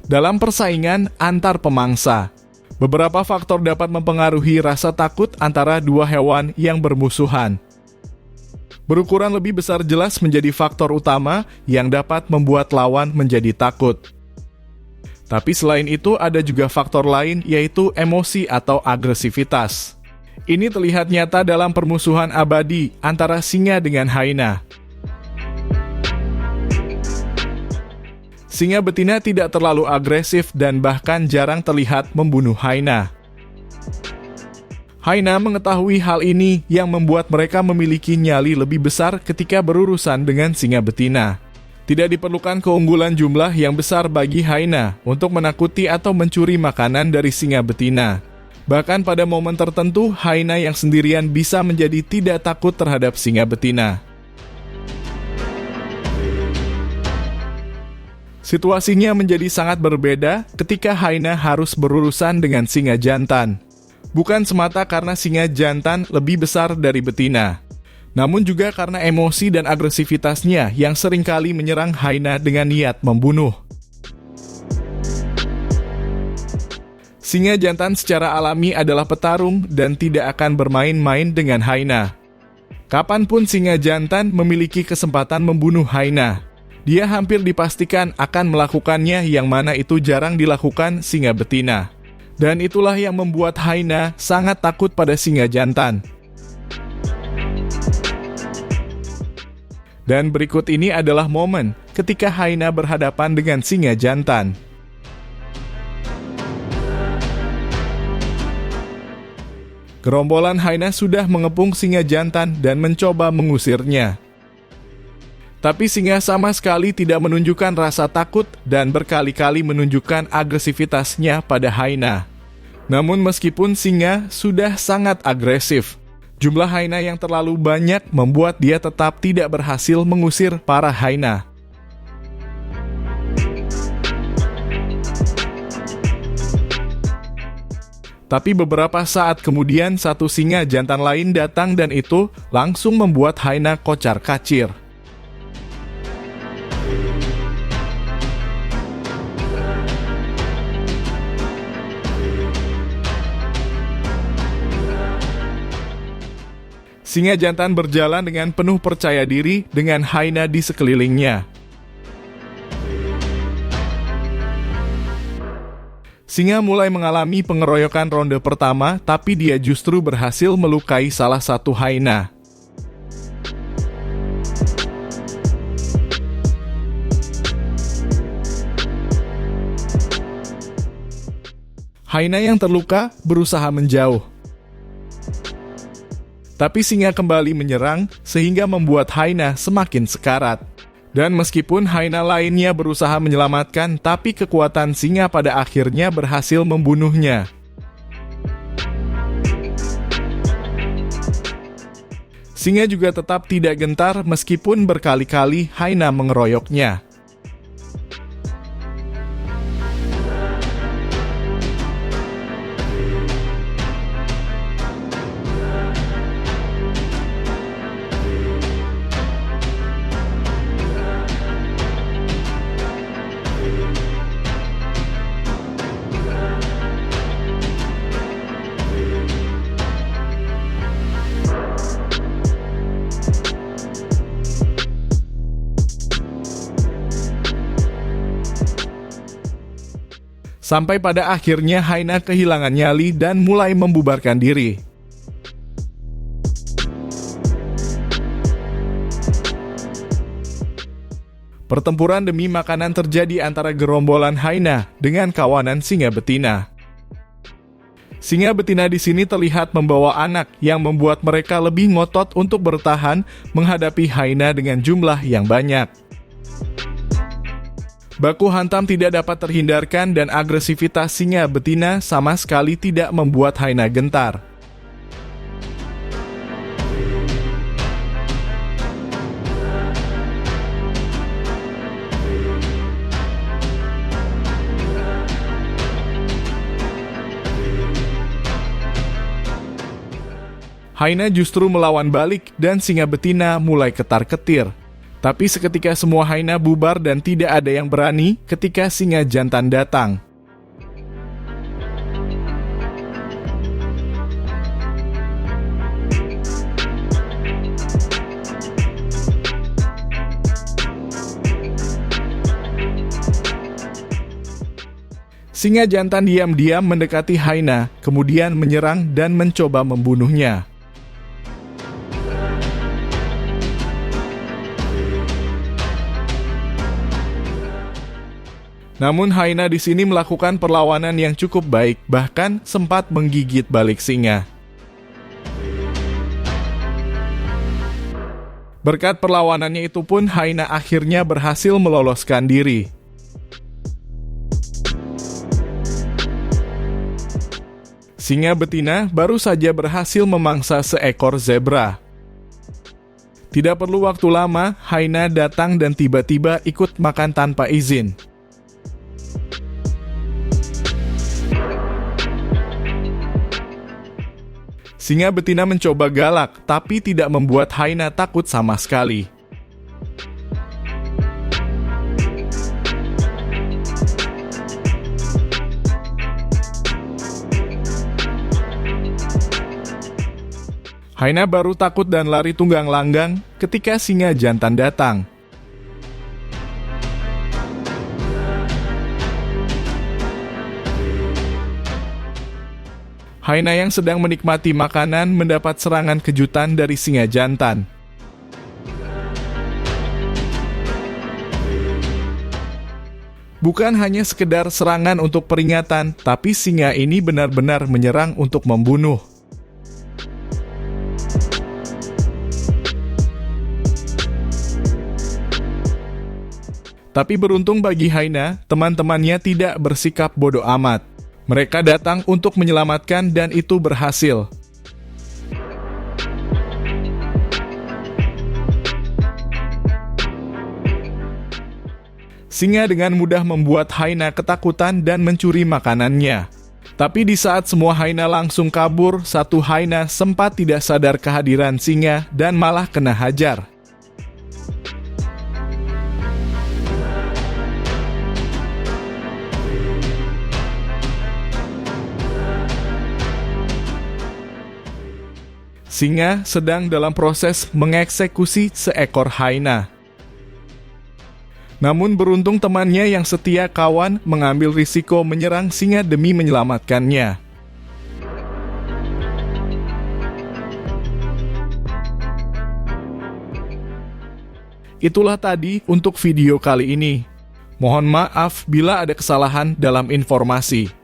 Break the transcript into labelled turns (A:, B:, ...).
A: Dalam persaingan antar pemangsa, beberapa faktor dapat mempengaruhi rasa takut antara dua hewan yang bermusuhan. Berukuran lebih besar jelas menjadi faktor utama yang dapat membuat lawan menjadi takut. Tapi selain itu ada juga faktor lain, yaitu emosi atau agresivitas. Ini terlihat nyata dalam permusuhan abadi antara singa dengan hyena. Singa betina tidak terlalu agresif dan bahkan jarang terlihat membunuh hyena. Hyena mengetahui hal ini yang membuat mereka memiliki nyali lebih besar ketika berurusan dengan singa betina. Tidak diperlukan keunggulan jumlah yang besar bagi hyena untuk menakuti atau mencuri makanan dari singa betina. Bahkan pada momen tertentu, hyena yang sendirian bisa menjadi tidak takut terhadap singa betina. Situasinya menjadi sangat berbeda ketika hyena harus berurusan dengan singa jantan. Bukan semata karena singa jantan lebih besar dari betina, namun juga karena emosi dan agresivitasnya yang seringkali menyerang hyena dengan niat membunuh. Singa jantan secara alami adalah petarung dan tidak akan bermain-main dengan hyena. Kapanpun singa jantan memiliki kesempatan membunuh hyena, dia hampir dipastikan akan melakukannya, yang mana itu jarang dilakukan singa betina. Dan itulah yang membuat hyena sangat takut pada singa jantan. Dan berikut ini adalah momen ketika hyena berhadapan dengan singa jantan. Gerombolan hyena sudah mengepung singa jantan dan mencoba mengusirnya. Tapi singa sama sekali tidak menunjukkan rasa takut dan berkali-kali menunjukkan agresivitasnya pada hyena. Namun meskipun singa sudah sangat agresif, jumlah hyena yang terlalu banyak membuat dia tetap tidak berhasil mengusir para hyena. Tapi beberapa saat kemudian satu singa jantan lain datang dan itu langsung membuat hyena kocar-kacir. Singa jantan berjalan dengan penuh percaya diri dengan hyena di sekelilingnya. Singa mulai mengalami pengeroyokan ronde pertama, tapi dia justru berhasil melukai salah satu hyena. Hyena yang terluka berusaha menjauh. Tapi singa kembali menyerang sehingga membuat hyena semakin sekarat. Dan meskipun hyena lainnya berusaha menyelamatkan, tapi kekuatan singa pada akhirnya berhasil membunuhnya. Singa juga tetap tidak gentar meskipun berkali-kali hyena mengeroyoknya. Sampai pada akhirnya hyena kehilangan nyali dan mulai membubarkan diri. Pertempuran demi makanan terjadi antara gerombolan hyena dengan kawanan singa betina. Singa betina di sini terlihat membawa anak yang membuat mereka lebih ngotot untuk bertahan menghadapi hyena dengan jumlah yang banyak. Baku hantam tidak dapat terhindarkan dan agresivitas singa betina sama sekali tidak membuat hyena gentar. Hyena justru melawan balik dan singa betina mulai ketar-ketir. Tapi seketika semua hyena bubar dan tidak ada yang berani ketika singa jantan datang. Singa jantan diam-diam mendekati hyena, kemudian menyerang dan mencoba membunuhnya. Namun hyena di sini melakukan perlawanan yang cukup baik, bahkan sempat menggigit balik singa. Berkat perlawanannya itu pun hyena akhirnya berhasil meloloskan diri. Singa betina baru saja berhasil memangsa seekor zebra. Tidak perlu waktu lama, hyena datang dan tiba-tiba ikut makan tanpa izin. Singa betina mencoba galak, tapi tidak membuat hyena takut sama sekali. Hyena baru takut dan lari tunggang langgang ketika singa jantan datang. Hyena yang sedang menikmati makanan mendapat serangan kejutan dari singa jantan. Bukan hanya sekedar serangan untuk peringatan, tapi singa ini benar-benar menyerang untuk membunuh. Tapi beruntung bagi hyena, teman-temannya tidak bersikap bodoh amat. Mereka datang untuk menyelamatkan dan itu berhasil. Singa dengan mudah membuat hyena ketakutan dan mencuri makanannya. Tapi di saat semua hyena langsung kabur, satu hyena sempat tidak sadar kehadiran singa dan malah kena hajar. Singa sedang dalam proses mengeksekusi seekor hyena. Namun beruntung temannya yang setia kawan mengambil risiko menyerang singa demi menyelamatkannya. Itulah tadi untuk video kali ini. Mohon maaf bila ada kesalahan dalam informasi.